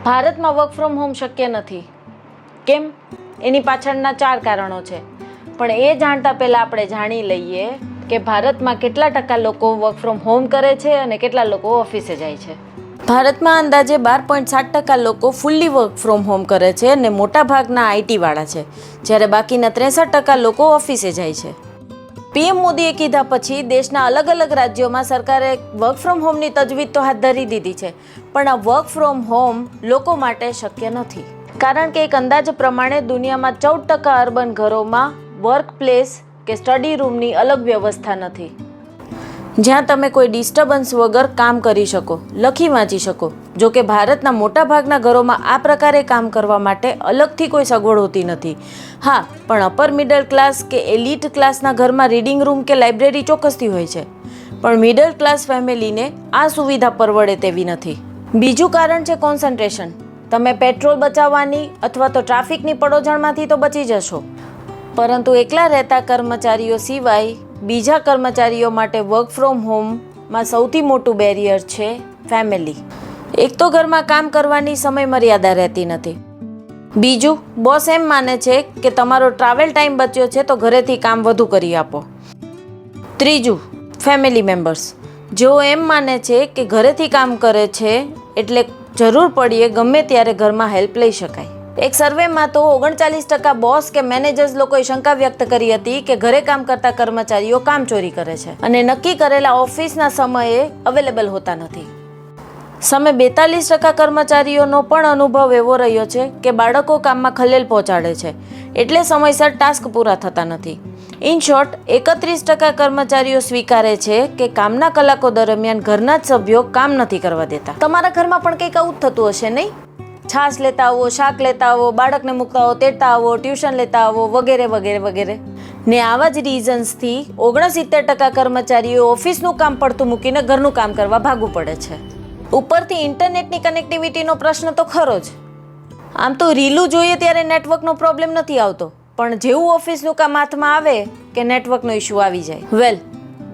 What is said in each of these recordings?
ભારતમાં work from home શક્ય નથી. કેમ? એની પાછળના 4 કારણો છે. પણ એ જાણતા પહેલાં આપણે જાણી લઈએ કે ભારતમાં કેટલા ટકા લોકો વર્ક ફ્રોમ હોમ કરે છે અને કેટલા લોકો ઓફિસે જાય છે. ભારતમાં અંદાજે 12.7% લોકો ફૂલ્લી વર્ક ફ્રોમ હોમ કરે છે અને મોટાભાગના આઈટીવાળા છે, જ્યારે બાકીના 63% લોકો ઓફિસે જાય છે. પીએમ મોદીએ કીધા પછી દેશના અલગ અલગ રાજ્યોમાં સરકારે વર્ક ફ્રોમ હોમની તજવીજ તો હાથ ધરી દીધી છે, પણ આ વર્ક ફ્રોમ હોમ લોકો માટે શક્ય નથી. કારણ કે એક અંદાજ પ્રમાણે દુનિયામાં 14% અર્બન ઘરોમાં વર્ક પ્લેસ કે સ્ટડી રૂમની અલગ વ્યવસ્થા નથી, જ્યાં તમે કોઈ ડિસ્ટર્બન્સ વગર કામ કરી શકો, લખી વાંચી શકો. જો કે ભારતના મોટાભાગના ઘરોમાં આ પ્રકારે કામ કરવા માટે અલગથી કોઈ સગવડ હોતી નથી. હા, પણ અપર મિડલ ક્લાસ કે એલિટ ક્લાસના ઘરમાં રીડિંગ રૂમ કે લાઇબ્રેરી ચોક્કસથી હોય છે, પણ મિડલ ક્લાસ ફેમિલીને આ સુવિધા પરવડે તેવી નથી. બીજું કારણ છે કોન્સન્ટ્રેશન. તમે પેટ્રોલ બચાવવાની અથવા તો ટ્રાફિકની પડોજણમાંથી તો બચી જશો, પરંતુ એકલા રહેતા કર્મચારીઓ સિવાય બીજા કર્મચારીઓ માટે વર્ક ફ્રોમ હોમમાં સૌથી મોટું બેરિયર છે ફેમિલી. એક તો ઘરમાં કામ કરવાની સમય મર્યાદા રહેતી નથી. બીજું, બોસ એમ માને છે કે તમારો ટ્રાવેલ ટાઈમ બચ્યો છે તો ઘરેથી કામ વધુ કરી આપો. ત્રીજું, ફેમિલી મેમ્બર્સ. જેઓ એમ માને છે કે ઘરેથી કામ કરે છે એટલે જરૂર પડીએ ગમે ત્યારે ઘરમાં હેલ્પ લઈ શકાય. એક સર્વેમાં તો 39% બોસ કે મેનેજર્સ લોકોએ શંકા વ્યક્ત કરી હતી કે ઘરે કામ કરતા કર્મચારીઓ કામચોરી કરે છે અને નક્કી કરેલા ઓફિસના સમયે અવેલેબલ હોતા નથી. સામે 42% કર્મચારીઓનો પણ અનુભવ એવો રહ્યો છે કે બાળકો કામમાં ખલેલ પહોંચાડે છે એટલે સમયસર ટાસ્ક પૂરા થતા નથી. ઇન શોર્ટ, 31% કર્મચારીઓ સ્વીકારે છે કે કામના કલાકો દરમિયાન ઘરના જ સભ્યો કામ નથી કરવા દેતા. તમારા ઘરમાં પણ કંઈક આવું જ થતું હશે નહીં? છાશ લેતા આવો, શાક લેતા આવો, બાળકને મૂકતા આવો, તેડતા આવો, ટ્યુશન લેતા આવો, વગેરે વગેરે વગેરે. ને આવા જ રીઝન્સથી 69% કર્મચારીઓ ઓફિસનું કામ પડતું મૂકીને ઘરનું કામ કરવા ભાગવું પડે છે. ઉપરથી ઇન્ટરનેટની કનેક્ટિવિટીનો પ્રશ્ન તો ખરો જ. આમ તો રીલું જોઈએ ત્યારે નેટવર્કનો પ્રોબ્લેમ નથી આવતો, પણ જેવું ઓફિસનું કામ હાથમાં આવે કે નેટવર્કનો ઇસ્યુ આવી જાય.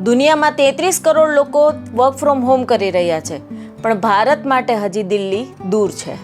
દુનિયામાં 33 કરોડ લોકો વર્ક ફ્રોમ હોમ કરી રહ્યા છે, પણ ભારત માટે હજી દિલ્હી દૂર છે.